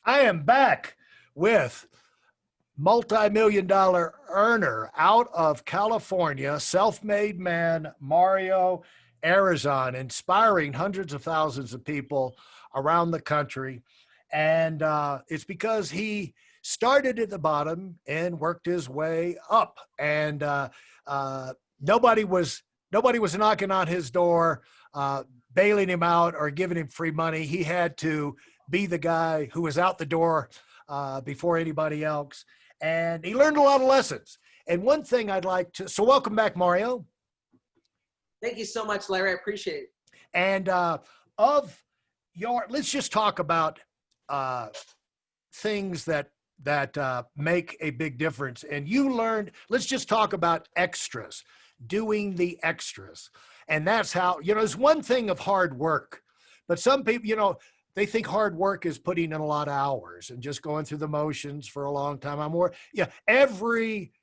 I am back with multi-million-dollar earner out of California, self-made man, Mario Arrizon, inspiring hundreds of thousands of people around the country. And it's because he started at the bottom and worked his way up. And nobody was knocking on his door, bailing him out or giving him free money. He had to be the guy who was out the door before anybody else. And he learned a lot of lessons. And one thing I'd like to, so welcome back, Mario. Thank you so much, Larry. I appreciate it. And let's just talk about things that make a big difference. And you learned, let's just talk about extras, doing the extras. And that's how, it's one thing of hard work, but some people, they think hard work is putting in a lot of hours and just going through the motions for a long time. Every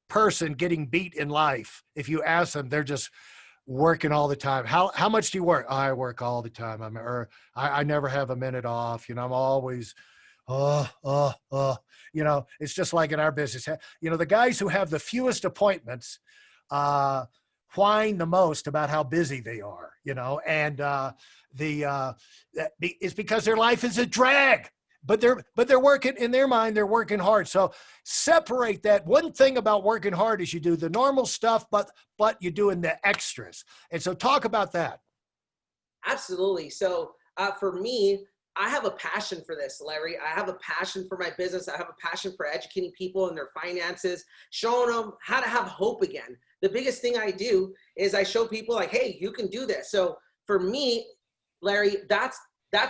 person getting beat in life, if you ask them, they're just working all the time. How much do you work? I work all the time. I never have a minute off. I'm always, it's just like in our business. The guys who have the fewest appointments, whine the most about how busy they are, and it's because their life is a drag, but they're working, in their mind, they're working hard. So separate that. One thing about working hard is you do the normal stuff, but you're doing the extras. And so talk about that. Absolutely. So for me, I have a passion for this, Larry. I have a passion for my business. I have a passion for educating people in their finances, showing them how to have hope again. The biggest thing I do is I show people like, hey, you can do this. So for me, Larry, that's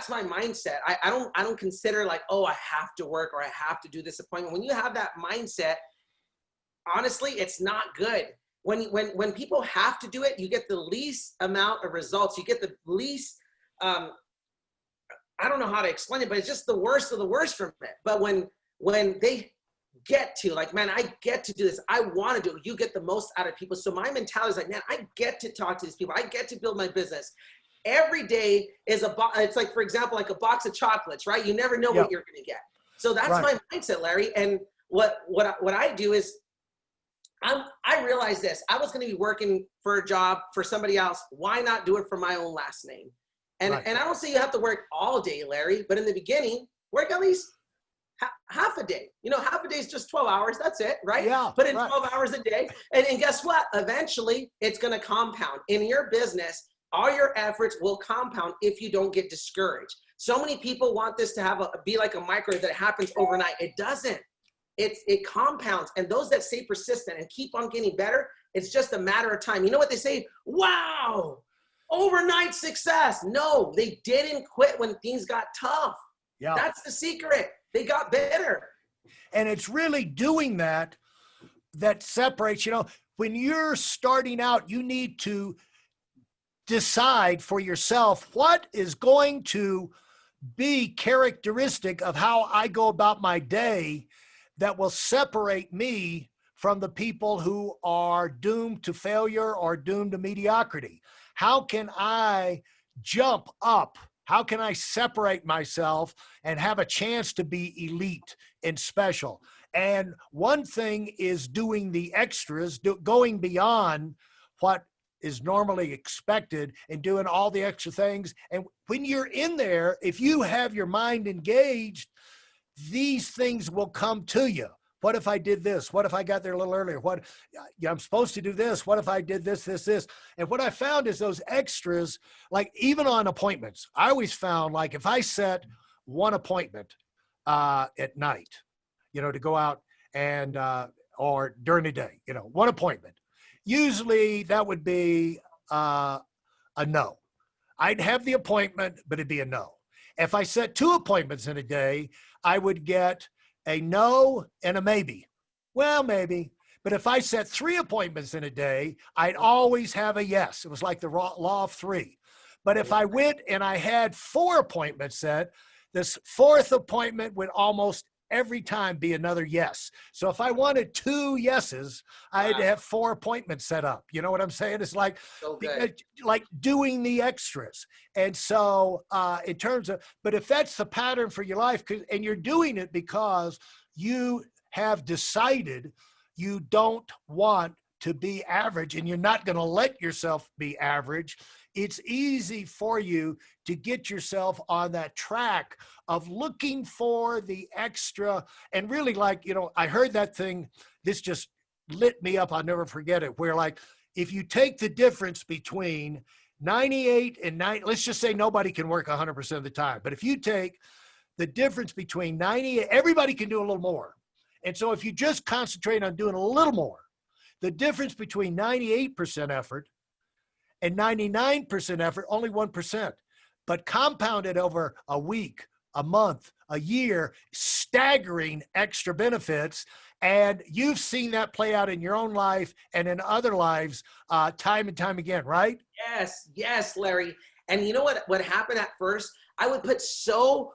my mindset. I don't consider like, oh, I have to work or I have to do this appointment. When you have that mindset, honestly, it's not good. When people have to do it, you get the least amount of results. You get the least, I don't know how to explain it, but it's just the worst of the worst from it. But when they get to like, man, I get to do this. I want to do it. You get the most out of people. So my mentality is like, man, I get to talk to these people. I get to build my business. Every day is it's like, for example, like a box of chocolates, right? You never know what you're going to get. So that's my mindset, Larry. And what I do is I realized this. I was going to be working for a job for somebody else. Why not do it for my own last name? And I don't say you have to work all day, Larry, but in the beginning, work at least half a day. Half a day is just 12 hours. That's it, right? Yeah. Put in 12 hours a day. And guess what? Eventually, it's going to compound. In your business, all your efforts will compound if you don't get discouraged. So many people want this to be like a microwave that happens overnight. It doesn't. It compounds. And those that stay persistent and keep on getting better, it's just a matter of time. You know what they say? Wow, overnight success. No, they didn't quit when things got tough. Yeah. That's the secret. They got better. And it's really doing that separates, when you're starting out, you need to decide for yourself what is going to be characteristic of how I go about my day that will separate me from the people who are doomed to failure or doomed to mediocrity. How can I jump up? How can I separate myself and have a chance to be elite and special? And one thing is doing the extras, going beyond what is normally expected and doing all the extra things. And when you're in there, if you have your mind engaged, these things will come to you. What if I did this? What if I got there a little earlier? I'm supposed to do this. What if I did this? And what I found is those extras, like even on appointments, I always found like if I set one appointment at night, to go out and, or during the day, one appointment, usually that would be a no. I'd have the appointment, but it'd be a no. If I set two appointments in a day, I would get a no and a maybe. Well, maybe. But if I set three appointments in a day, I'd always have a yes. It was like the law of three. But if I went and I had four appointments set, this fourth appointment would almost every time be another yes. So if I wanted 2 yeses, I had to have 4 appointments set up. You know what I'm saying? It's like, So good. like doing the extras. And so in terms of, but if that's the pattern for your life, and you're doing it because you have decided you don't want to be average and you're not going to let yourself be average, it's easy for you to get yourself on that track of looking for the extra. And really, like, I heard that thing, this just lit me up. I'll never forget it, where like, if you take the difference between 98 and 90, let's just say nobody can work 100% of the time. But if you take the difference between 98, everybody can do a little more. And so if you just concentrate on doing a little more, the difference between 98% effort and 99% effort, only 1%, but compounded over a week, a month, a year, staggering extra benefits. And you've seen that play out in your own life and in other lives time and time again, right? Yes, Larry. And you know what happened at first? I would put such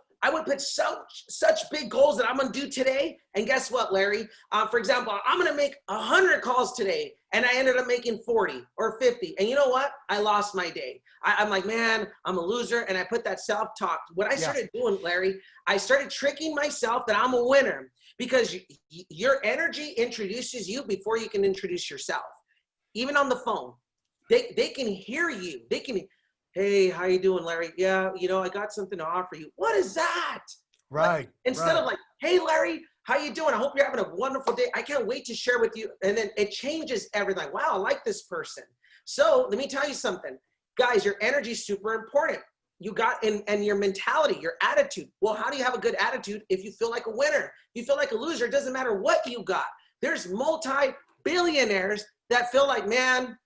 big goals that I'm going to do today. And guess what, Larry? For example, I'm going to make 100 calls today. And I ended up making 40 or 50. And you know what? I lost my day. I'm like, man, I'm a loser. And I put that self-talk. What I started doing, Larry, I started tricking myself that I'm a winner, because your energy introduces you before you can introduce yourself. Even on the phone, they can hear you. They can, hey, how you doing, Larry? Yeah, I got something to offer you. What is that? Right. Instead of like, hey, Larry, how you doing? I hope you're having a wonderful day. I can't wait to share with you. And then it changes everything. Wow, I like this person. So let me tell you something. Guys, your energy is super important. You got, and your mentality, your attitude. Well, how do you have a good attitude if you feel like a winner? You feel like a loser. It doesn't matter what you got. There's multi-billionaires that feel like, man,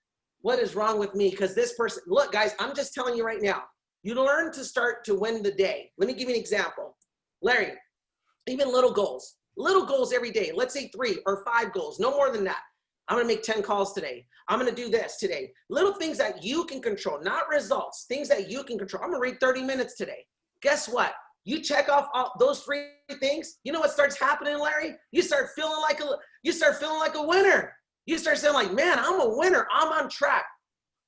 what is wrong with me? Because this person, look, guys, I'm just telling you right now, you learn to start to win the day. Let me give you an example. Larry, even little goals every day. Let's say 3 or 5 goals, no more than that. I'm going to make 10 calls today. I'm going to do this today. Little things that you can control, not results, things that you can control. I'm going to read 30 minutes today. Guess what? You check off all those 3 things. You know what starts happening, Larry? You start feeling like a winner. You start saying like, man, I'm a winner. I'm on track.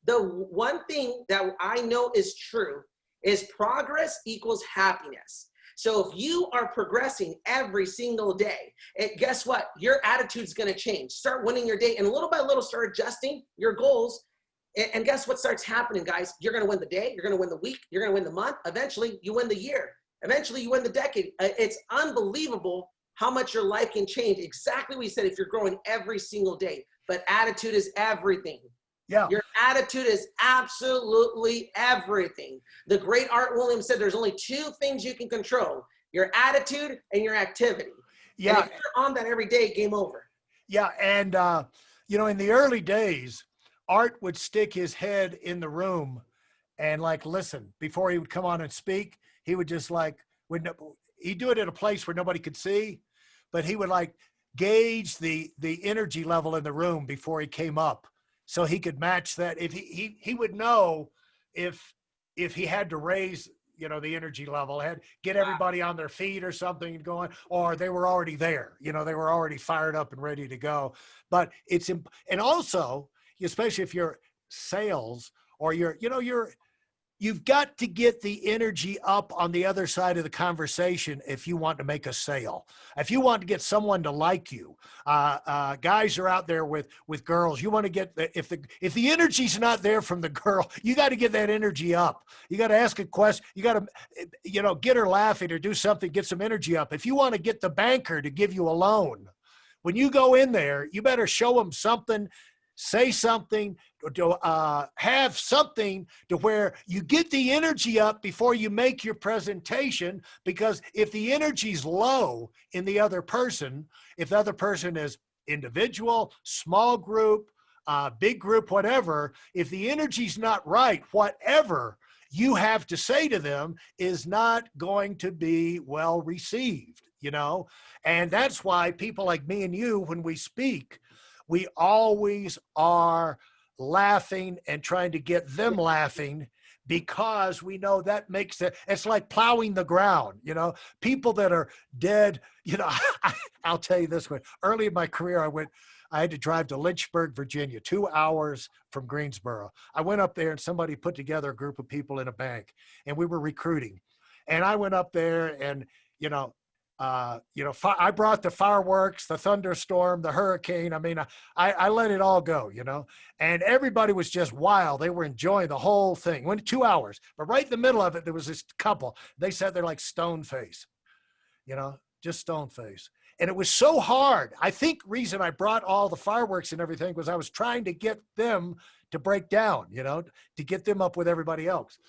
The one thing that I know is true is progress equals happiness. So if you are progressing every single day, guess what? Your attitude's going to change. Start winning your day, and little by little start adjusting your goals. And guess what starts happening, guys? You're going to win the day. You're going to win the week. You're going to win the month. Eventually, you win the year. Eventually, you win the decade. It's unbelievable how much your life can change. Exactly what you said, if you're growing every single day. But attitude is everything. Yeah. Your attitude is absolutely everything. The great Art Williams said there's only 2 things you can control: your attitude and your activity. Yeah. And if you're on that every day, game over. Yeah. And, in the early days, Art would stick his head in the room and like listen before he would come on and speak. He would just like, he'd do it at a place where nobody could see, but he would like gauge the energy level in the room before he came up, so he could match that. If he would know if he had to raise, the energy level, get everybody on their feet or something going, or they were already there, they were already fired up and ready to go. But and also, especially if you're sales or you've got to get the energy up on the other side of the conversation if you want to make a sale. If you want to get someone to like you, guys are out there with girls. You want to get if the energy's not there from the girl, you got to get that energy up. You got to ask a question. You got to, get her laughing or do something, get some energy up. If you want to get the banker to give you a loan, when you go in there, you better show them something. Say something, to have something to where you get the energy up before you make your presentation. Because if the energy's low in the other person, if the other person is individual, small group, big group, whatever, if the energy's not right, whatever you have to say to them is not going to be well received, And that's why people like me and you, when we speak, we always are laughing and trying to get them laughing, because we know that makes it's like plowing the ground, people that are dead, I'll tell you this one. Early in my career, I had to drive to Lynchburg, Virginia, 2 hours from Greensboro. I went up there and somebody put together a group of people in a bank and we were recruiting. And I went up there and, I brought the fireworks, the thunderstorm, the hurricane. I mean, I let it all go, and everybody was just wild. They were enjoying the whole thing. Went 2 hours, but right in the middle of it, there was this couple. They sat there like stone face, just stone face. And it was so hard. I think reason I brought all the fireworks and everything was I was trying to get them to break down, to get them up with everybody else.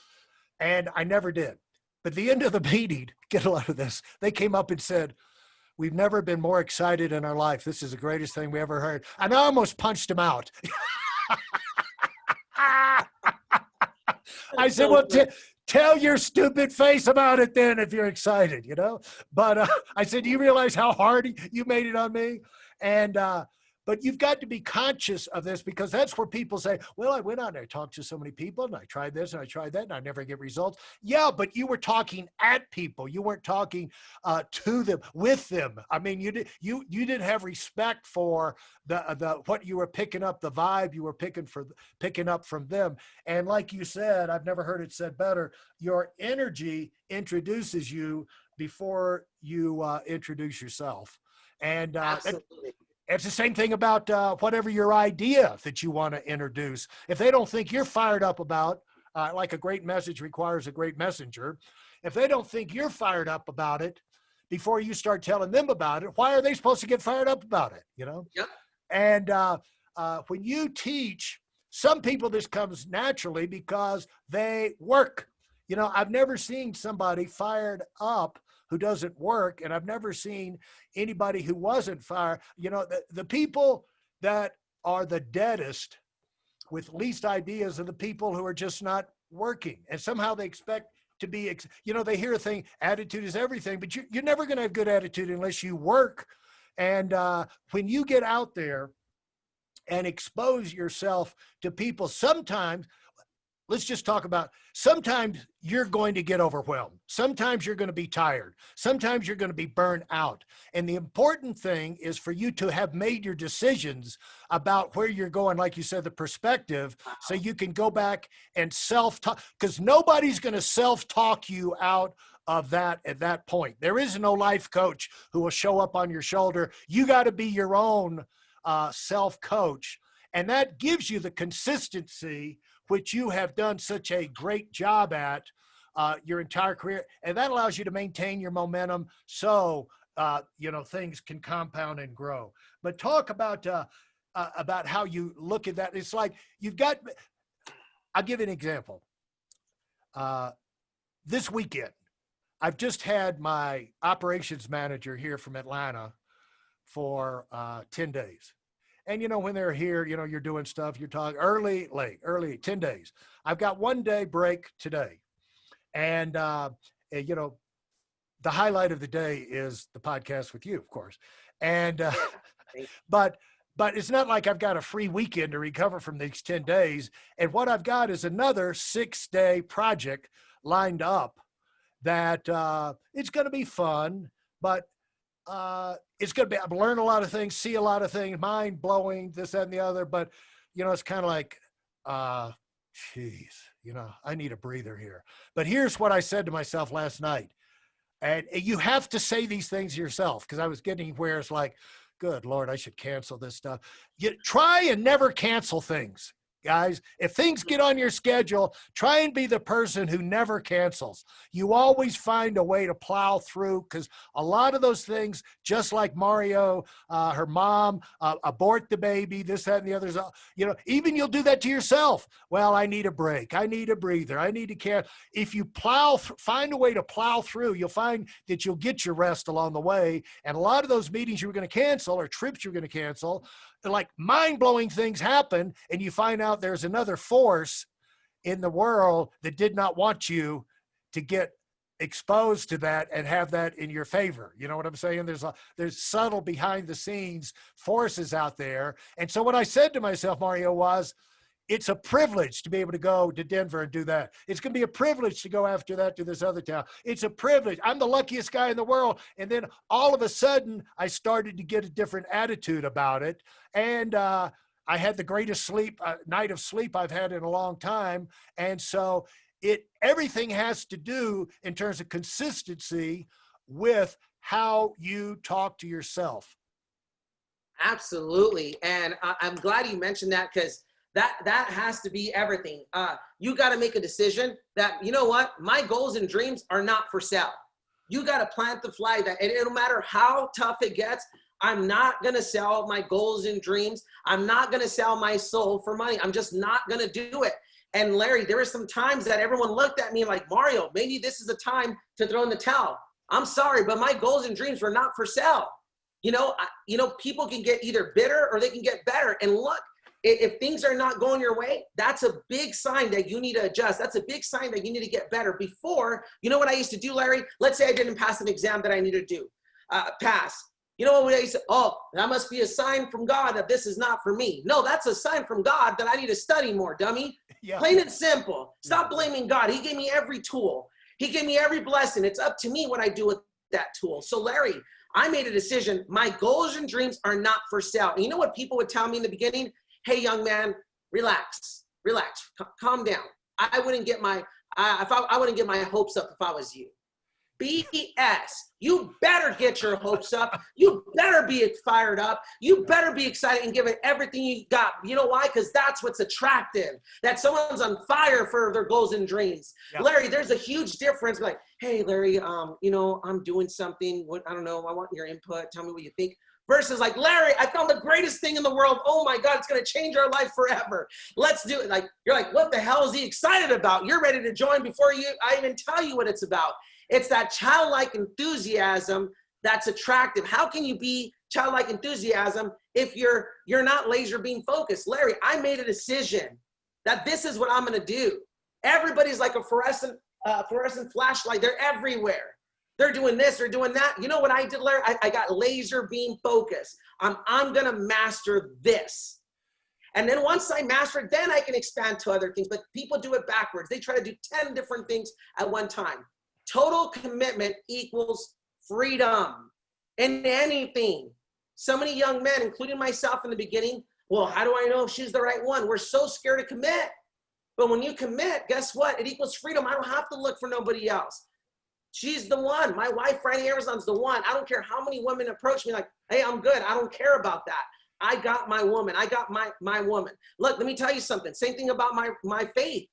And I never did. But at the end of the meeting, get a lot of this, they came up and said, "We've never been more excited in our life. This is the greatest thing we ever heard." And I almost punched him out. I said, "Well, tell your stupid face about it then if you're excited, But I said, "Do you realize how hard you made it on me?" And but you've got to be conscious of this, because that's where people say, "Well, I went out and I talked to so many people and I tried this and I tried that and I never get results." Yeah, but you were talking at people. You weren't talking to them, with them. I mean, you didn't have respect for the what you were picking up, the vibe you were picking up from them. And like you said, I've never heard it said better. Your energy introduces you before you introduce yourself. And Absolutely. It's the same thing about whatever your idea that you want to introduce. If they don't think you're fired up about, like a great message requires a great messenger, if they don't think you're fired up about it before you start telling them about it, why are they supposed to get fired up about it? Yep. And when you teach, some people this comes naturally because they work. I've never seen somebody fired up who doesn't work, and I've never seen anybody who wasn't fired. The people that are the deadest with least ideas are the people who are just not working, and somehow they expect to be, they hear a thing, attitude is everything, but you're never going to have good attitude unless you work. And when you get out there and expose yourself to people, sometimes, let's just talk about, sometimes you're going to get overwhelmed. Sometimes you're going to be tired. Sometimes you're going to be burned out. And the important thing is for you to have made your decisions about where you're going, like you said, the perspective, so you can go back and self-talk, because nobody's going to self-talk you out of that at that point. There is no life coach who will show up on your shoulder. You got to be your own self-coach. And that gives you the consistency which you have done such a great job at your entire career. And that allows you to maintain your momentum so, things can compound and grow. But talk about how you look at that. It's like I'll give you an example. This weekend, I've just had my operations manager here from Atlanta for 10 days. And, when they're here, you're doing stuff, you're talking early, late, 10 days. I've got 1 day break today. And, the highlight of the day is the podcast with you, of course. And, but it's not like I've got a free weekend to recover from these 10 days. And what I've got is another 6-day project lined up that it's going to be fun, but it's going to be, I've learned a lot of things, see a lot of things, mind blowing, this, that, and the other. But, it's kind of like, geez, I need a breather here. But here's what I said to myself last night. And you have to say these things yourself, because I was getting where it's like, good Lord, I should cancel this stuff. You try and never cancel things. Guys, if things get on your schedule, try and be the person who never cancels. You always find a way to plow through, because a lot of those things, just like Mario, her mom, abort the baby, this, that, and the others, even you'll do that to yourself. Well, I need a break. I need a breather. I need to care. If you find a way to plow through, you'll find that you'll get your rest along the way. And a lot of those meetings you were going to cancel or trips you're going to cancel, like mind-blowing things happen, and you find out there's another force in the world that did not want you to get exposed to that and have that in your favor. You know what I'm saying? There's subtle behind the scenes forces out there. And so what I said to myself, Mario, was it's a privilege to be able to go to Denver and do that. It's going to be a privilege to go after that to this other town. It's a privilege. I'm the luckiest guy in the world. And then all of a sudden, I started to get a different attitude about it. And I had the greatest night of sleep I've had in a long time. And so everything has to do in terms of consistency with how you talk to yourself. Absolutely. And I'm glad you mentioned that, because that has to be everything. You got to make a decision that, you know what, my goals and dreams are not for sale. You got to plant the flag that, and it'll matter how tough it gets, I'm not going to sell my goals and dreams. I'm not going to sell my soul for money. I'm just not going to do it. And Larry, there were some times that everyone looked at me like, Mario, maybe this is the time to throw in the towel. I'm sorry, but my goals and dreams were not for sale. People can get either bitter or they can get better. And look, if things are not going your way, that's a big sign that you need to adjust. That's a big sign that you need to get better before. You know what I used to do, Larry? Let's say I didn't pass an exam that I needed to do, pass. You know what I used to, that must be a sign from God that this is not for me. No, that's a sign from God that I need to study more, dummy. Yeah. Plain and simple. Stop blaming God. He gave me every tool. He gave me every blessing. It's up to me what I do with that tool. So Larry, I made a decision. My goals and dreams are not for sale. And you know what people would tell me in the beginning? Hey, young man, relax, calm down. I wouldn't get my hopes up if I was you. BS. You better get your hopes up. You better be fired up. You better be excited and give it everything you got. You know why? Because that's what's attractive. That someone's on fire for their goals and dreams. Yeah. Larry, there's a huge difference. Like, hey, Larry, I'm doing something. I don't know. I want your input. Tell me what you think. Versus like, Larry, I found the greatest thing in the world. Oh my God, it's going to change our life forever. Let's do it. Like, you're like, what the hell is he excited about? You're ready to join before I even tell you what it's about. It's that childlike enthusiasm that's attractive. How can you be childlike enthusiasm if you're not laser beam focused? Larry, I made a decision that this is what I'm going to do. Everybody's like a fluorescent flashlight. They're everywhere. They're doing this, they're doing that. You know what I did, Larry? I got laser beam focus. I'm going to master this. And then once I master it, then I can expand to other things. But people do it backwards. They try to do 10 different things at one time. Total commitment equals freedom in anything. So many young men, including myself in the beginning, well, how do I know if she's the right one? We're so scared to commit. But when you commit, guess what? It equals freedom. I don't have to look for nobody else. She's the one. My wife, Arrizon's the one. I don't care how many women approach me like, hey, I'm good. I don't care about that. I got my woman. I got my woman. Look, let me tell you something. Same thing about my faith.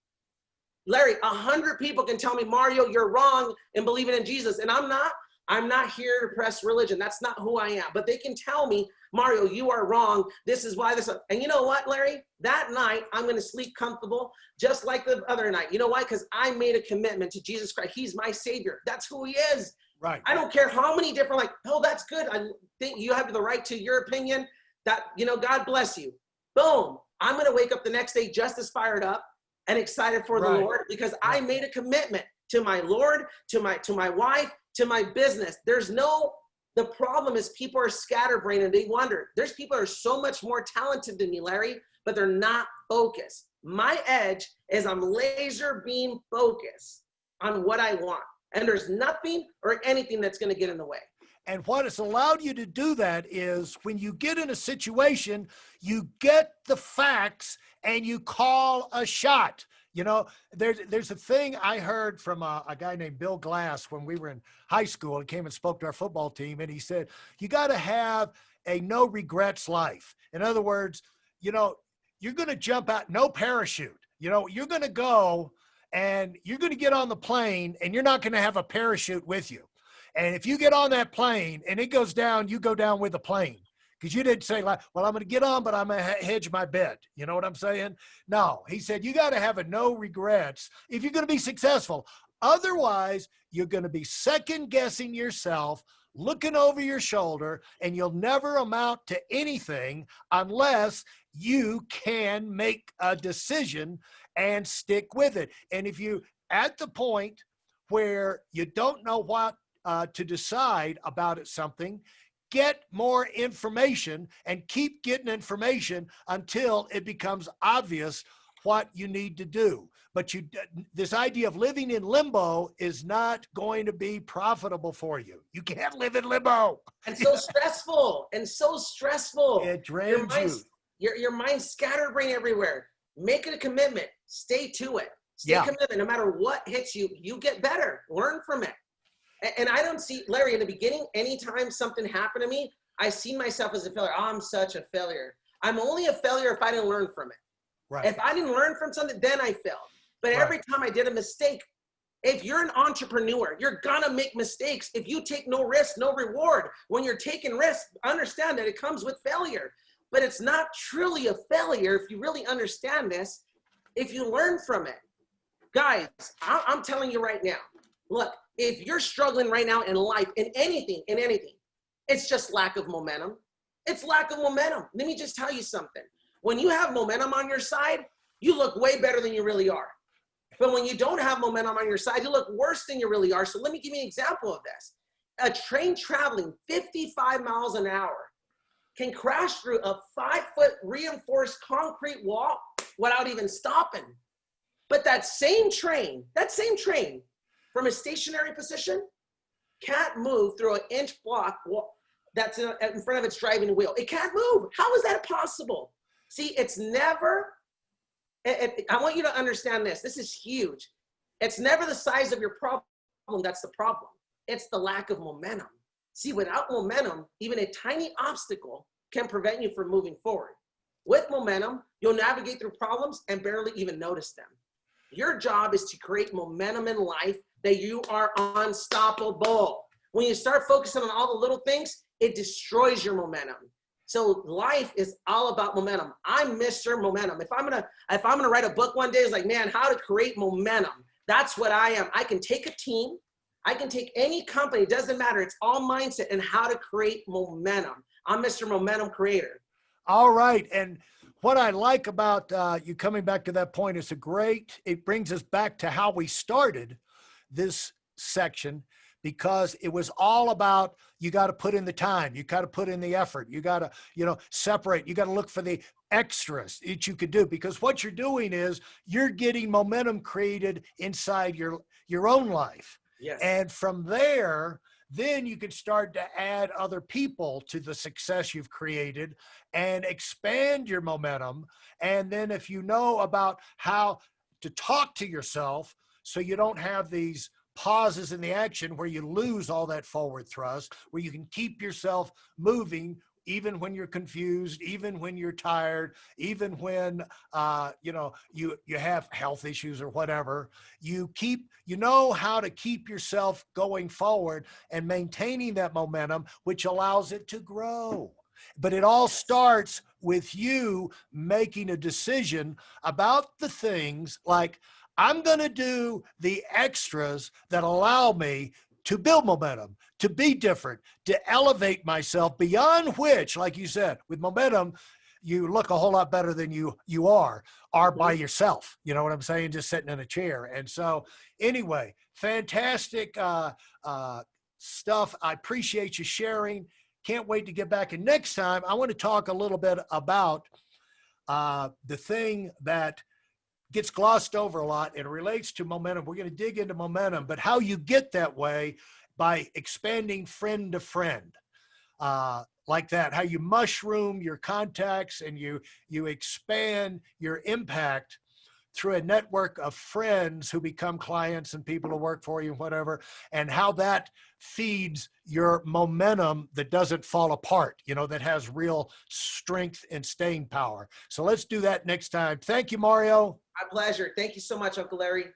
Larry, 100 people can tell me, Mario, you're wrong in believing in Jesus. And I'm not here to press religion. That's not who I am. But they can tell me, Mario, you are wrong. This is why this. And you know what, Larry? That night, I'm going to sleep comfortable just like the other night. You know why? Because I made a commitment to Jesus Christ. He's my Savior. That's who he is. Right. I don't care how many different, that's good. I think you have the right to your opinion. God bless you. Boom. I'm going to wake up the next day just as fired up and excited for the Lord because I made a commitment to my Lord, to my wife, to my business. The problem is people are scatterbrained and they wonder. There's people that are so much more talented than me, Larry, but they're not focused. My edge is I'm laser beam focused on what I want. And there's nothing or anything that's going to get in the way. And what has allowed you to do that is when you get in a situation, you get the facts and you call a shot. You know, there's a thing I heard from a guy named Bill Glass when we were in high school. He came and spoke to our football team, and he said, you got to have a no regrets life. In other words, you're going to jump out, no parachute. You're going to go and you're going to get on the plane and you're not going to have a parachute with you. And if you get on that plane and it goes down, you go down with the plane. Because you didn't say, well, I'm going to get on, but I'm going to hedge my bet. You know what I'm saying? No, he said, you got to have a no regrets if you're going to be successful. Otherwise, you're going to be second guessing yourself, looking over your shoulder, and you'll never amount to anything unless you can make a decision and stick with it. And if you at the point where you don't know what to decide about something, get more information and keep getting information until it becomes obvious what you need to do. But this idea of living in limbo is not going to be profitable for you. You can't live in limbo. And so stressful, and so stressful. It drains you. Your mind's scatterbrained everywhere. Make it a commitment. Stay to it. Stay committed. No matter what hits you, you get better. Learn from it. And I don't see, Larry, in the beginning, anytime something happened to me, I see myself as a failure. Oh, I'm such a failure. I'm only a failure if I didn't learn from it. Right. If I didn't learn from something, then I failed. But every time I did a mistake, if you're an entrepreneur, you're gonna make mistakes. If you take no risk, no reward. When you're taking risks, understand that it comes with failure. But it's not truly a failure if you really understand this, if you learn from it. Guys, I'm telling you right now, look, if you're struggling right now in life, in anything, it's just lack of momentum. It's lack of momentum. Let me just tell you something. When you have momentum on your side, you look way better than you really are. But when you don't have momentum on your side, you look worse than you really are. So let me give you an example of this. A train traveling 55 miles an hour can crash through a 5-foot reinforced concrete wall without even stopping. But that same train from a stationary position can't move through an inch block that's in front of its driving wheel. It can't move. How is that possible? See, it's never, I want you to understand this. This is huge. It's never the size of your problem that's the problem. It's the lack of momentum. See, without momentum, even a tiny obstacle can prevent you from moving forward. With momentum, you'll navigate through problems and barely even notice them. Your job is to create momentum in life that you are unstoppable. When you start focusing on all the little things, it destroys your momentum. So life is all about momentum. I'm Mr. Momentum. If I'm gonna write a book one day, it's like, man, how to create momentum. That's what I am. I can take a team, I can take any company, it doesn't matter. It's all mindset and how to create momentum. I'm Mr. Momentum Creator. All right. And what I like about you coming back to that point is it brings us back to how we started this section, because it was all about, you got to put in the time, you got to put in the effort, you got to, separate, you got to look for the extras that you could do, because what you're doing is you're getting momentum created inside your own life. Yes. And from there, then you can start to add other people to the success you've created and expand your momentum. And then if you know about how to talk to yourself so you don't have these pauses in the action where you lose all that forward thrust, where you can keep yourself moving even when you're confused, even when you're tired, even when you have health issues or whatever, you know how to keep yourself going forward and maintaining that momentum, which allows it to grow. But it all starts with you making a decision about the things like, I'm going to do the extras that allow me to build momentum, to be different, to elevate myself, beyond which, like you said, with momentum, you look a whole lot better than you are by yourself. You know what I'm saying? Just sitting in a chair. And so anyway, fantastic stuff. I appreciate you sharing. Can't wait to get back. And next time, I want to talk a little bit about the thing that gets glossed over a lot. It relates to momentum. We're going to dig into momentum, but how you get that way by expanding friend to friend, like that, how you mushroom your contacts and you expand your impact through a network of friends who become clients and people who work for you, whatever, and how that feeds your momentum that doesn't fall apart, that has real strength and staying power. So let's do that next time. Thank you, Mario. My pleasure. Thank you so much, Uncle Larry.